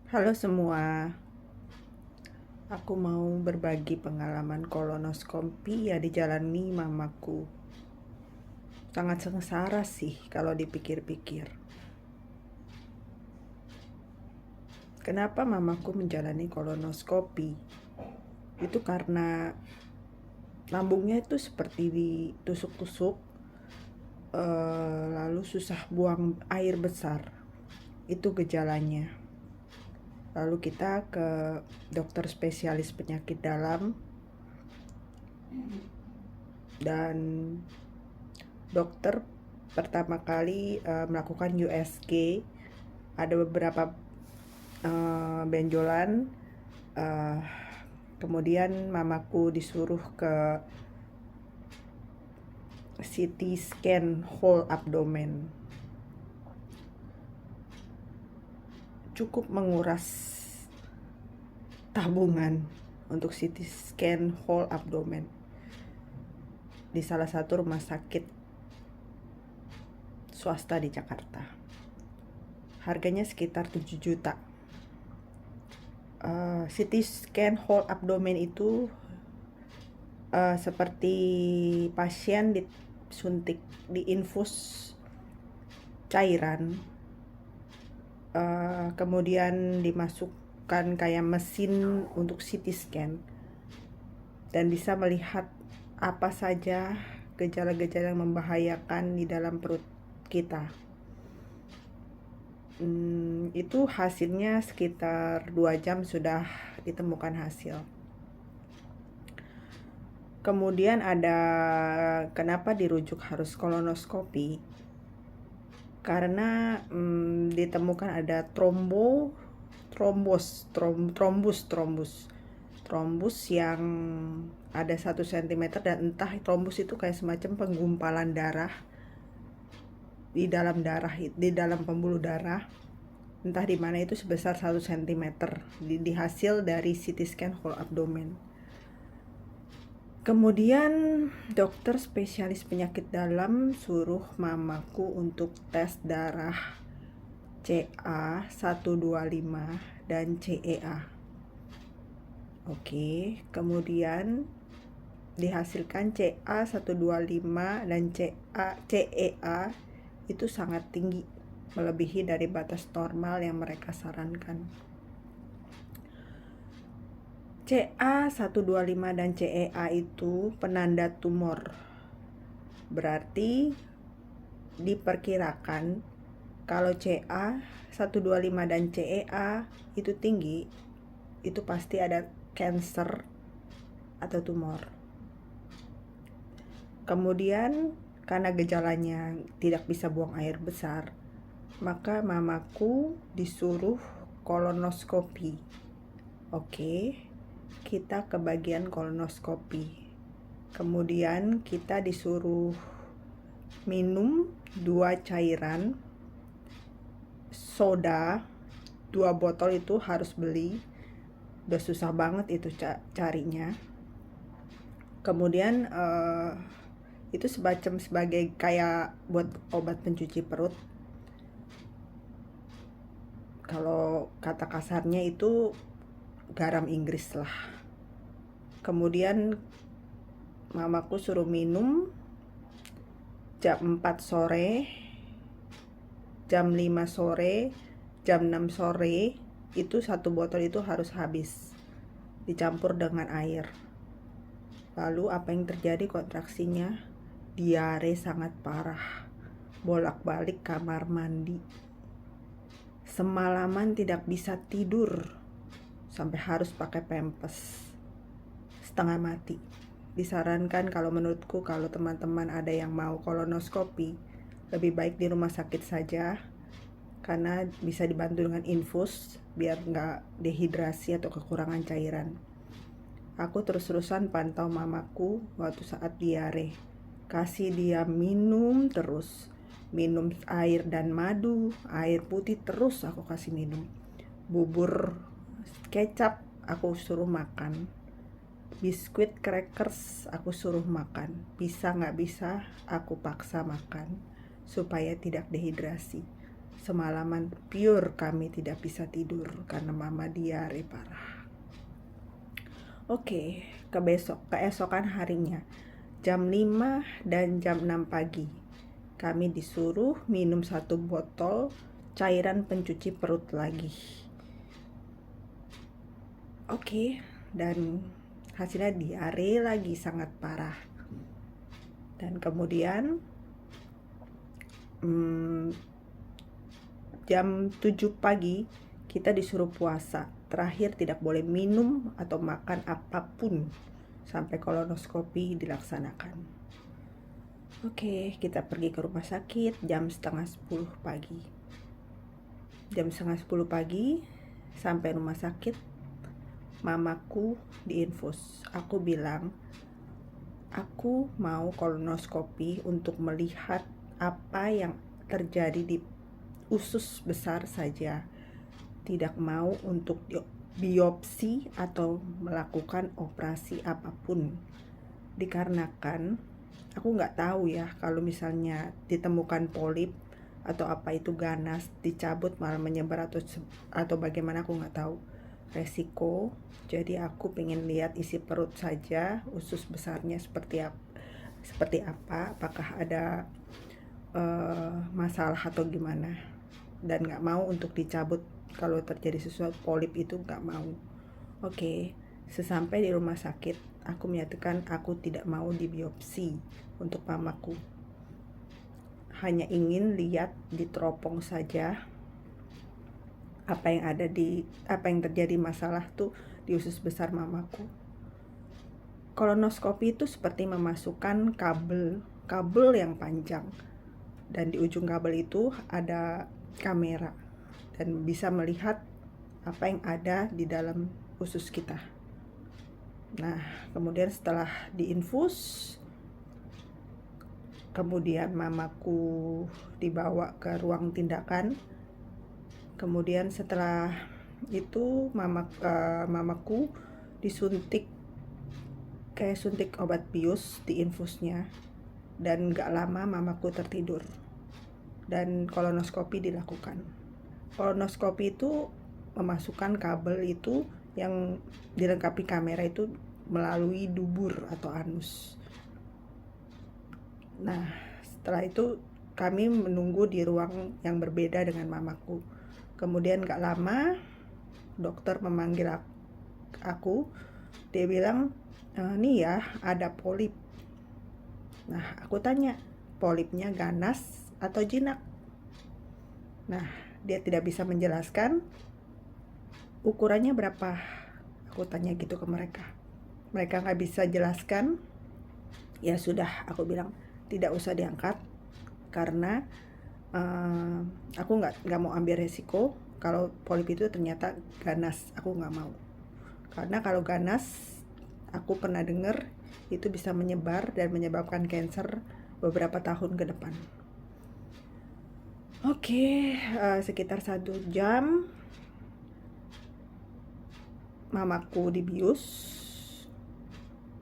Halo semua, aku mau berbagi pengalaman kolonoskopi yang dijalani mamaku. Sangat sengsara sih kalau dipikir-pikir. Kenapa mamaku menjalani kolonoskopi? Itu karena lambungnya itu seperti ditusuk-tusuk, lalu susah buang air besar. Itu gejalanya. Lalu kita ke dokter spesialis penyakit dalam dan dokter pertama kali melakukan USG. Ada beberapa benjolan, kemudian mamaku disuruh ke CT scan whole abdomen. Cukup menguras tabungan untuk CT scan whole abdomen di salah satu rumah sakit swasta di Jakarta. Harganya sekitar 7 juta. CT scan whole abdomen itu seperti pasien disuntik, diinfus cairan, kemudian dimasukkan kayak mesin untuk CT scan dan bisa melihat apa saja gejala-gejala yang membahayakan di dalam perut kita. Itu hasilnya sekitar 2 jam sudah ditemukan hasil. Kemudian ada kenapa dirujuk harus kolonoskopi? Karena ditemukan ada trombus yang ada 1 cm, dan entah trombus itu kayak semacam penggumpalan darah di dalam pembuluh darah, entah di mana, itu sebesar 1 cm di hasil dari CT scan whole abdomen. Kemudian dokter spesialis penyakit dalam suruh mamaku untuk tes darah CA125 dan CEA. Oke, kemudian dihasilkan CA125 dan CEA itu sangat tinggi, melebihi dari batas normal yang mereka sarankan. CA125 dan CEA itu penanda tumor. Berarti diperkirakan kalau CA125 dan CEA itu tinggi, itu pasti ada cancer atau tumor. Kemudian karena gejalanya tidak bisa buang air besar, maka mamaku disuruh kolonoskopi. Oke, kita ke bagian kolonoskopi. Kemudian kita disuruh minum 2 cairan soda, 2 botol itu harus beli. Udah susah banget itu carinya. Kemudian itu sebagai kayak buat obat pencuci perut. Kalau kata kasarnya itu garam Inggris lah. Kemudian mamaku suruh minum jam 4 sore, jam 5 sore, jam 6 sore. Itu 1 botol itu harus habis, dicampur dengan air. Lalu apa yang terjadi? Kontraksinya diare sangat parah, bolak-balik kamar mandi, semalaman tidak bisa tidur, sampai harus pakai pampers, setengah mati. Disarankan, kalau menurutku, kalau teman-teman ada yang mau kolonoskopi, lebih baik di rumah sakit saja, karena bisa dibantu dengan infus biar nggak dehidrasi atau kekurangan cairan. Aku terus-terusan pantau mamaku waktu saat diare, kasih dia minum terus, minum air dan madu, air putih terus aku kasih minum. Bubur kecap aku suruh makan, biskuit crackers aku suruh makan. Bisa nggak bisa aku paksa makan supaya tidak dehidrasi. semalaman pure kami tidak bisa tidur karena mama diare parah. Oke, keesokan harinya jam 5 dan jam 6 pagi kami disuruh minum 1 botol cairan pencuci perut lagi. Oke, dan hasilnya diare lagi sangat parah. Dan kemudian jam 7 pagi kita disuruh puasa. Terakhir tidak boleh minum atau makan apapun sampai kolonoskopi dilaksanakan. Oke, kita pergi ke rumah sakit jam setengah 10 pagi. Jam setengah 10 pagi sampai rumah sakit, mamaku diinfus. Aku bilang, aku mau kolonoskopi untuk melihat apa yang terjadi di usus besar saja. Tidak mau untuk biopsi atau melakukan operasi apapun. Dikarenakan aku nggak tahu ya, kalau misalnya ditemukan polip atau apa itu ganas, dicabut malah menyebar atau bagaimana, aku nggak tahu resiko. Jadi aku pengen lihat isi perut saja, usus besarnya seperti apa, apakah ada masalah atau gimana, dan nggak mau untuk dicabut kalau terjadi sesuatu polip itu, nggak mau. Oke, sesampai di rumah sakit aku menyatakan aku tidak mau dibiopsi untuk mamaku, hanya ingin lihat di teropong saja apa yang terjadi masalah tuh di usus besar mamaku. Kolonoskopi itu seperti memasukkan kabel yang panjang, dan di ujung kabel itu ada kamera dan bisa melihat apa yang ada di dalam usus kita. Nah, kemudian setelah diinfus, kemudian mamaku dibawa ke ruang tindakan. Kemudian setelah itu mamaku disuntik, kayak suntik obat bius di infusnya, dan gak lama mamaku tertidur dan kolonoskopi dilakukan. Kolonoskopi itu memasukkan kabel itu yang dilengkapi kamera itu melalui dubur atau anus. Nah, setelah itu kami menunggu di ruang yang berbeda dengan mamaku. Kemudian gak lama dokter memanggil aku. Dia bilang, nih ya, ada polip. Nah, aku tanya, polipnya ganas atau jinak? Nah, dia tidak bisa menjelaskan. Ukurannya berapa? Aku tanya gitu ke mereka. Mereka gak bisa jelaskan. Ya sudah, aku bilang tidak usah diangkat, karena aku nggak mau ambil resiko kalau polip itu ternyata ganas. Aku nggak mau, karena kalau ganas, aku pernah dengar itu bisa menyebar dan menyebabkan kanker beberapa tahun ke depan. Oke, sekitar 1 jam mamaku dibius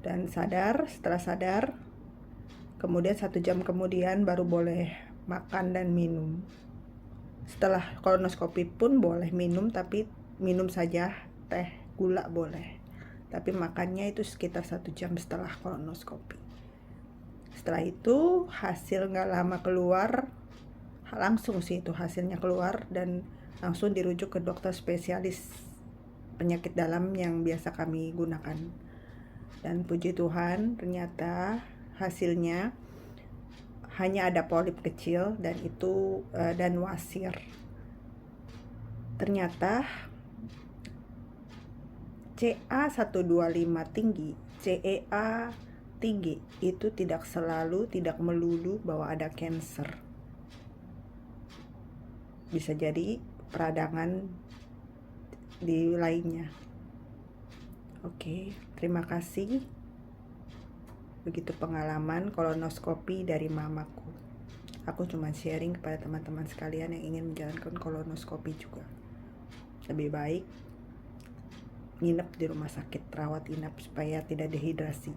dan sadar. Setelah sadar, kemudian 1 jam kemudian baru boleh makan dan minum. Setelah kolonoskopi pun boleh minum, tapi minum saja teh gula boleh, tapi makannya itu sekitar 1 jam setelah kolonoskopi. Setelah itu hasil gak lama keluar, langsung sih itu hasilnya keluar, dan langsung dirujuk ke dokter spesialis penyakit dalam yang biasa kami gunakan. Dan puji Tuhan, ternyata hasilnya hanya ada polip kecil, dan itu dan wasir. Ternyata CA125 tinggi, CEA tinggi itu tidak melulu bahwa ada kanker. Bisa jadi peradangan di lainnya. Oke, terima kasih. Begitu pengalaman kolonoskopi dari mamaku. Aku cuma sharing kepada teman-teman sekalian yang ingin menjalankan kolonoskopi juga. Lebih baik nginep di rumah sakit, rawat inap supaya tidak dehidrasi.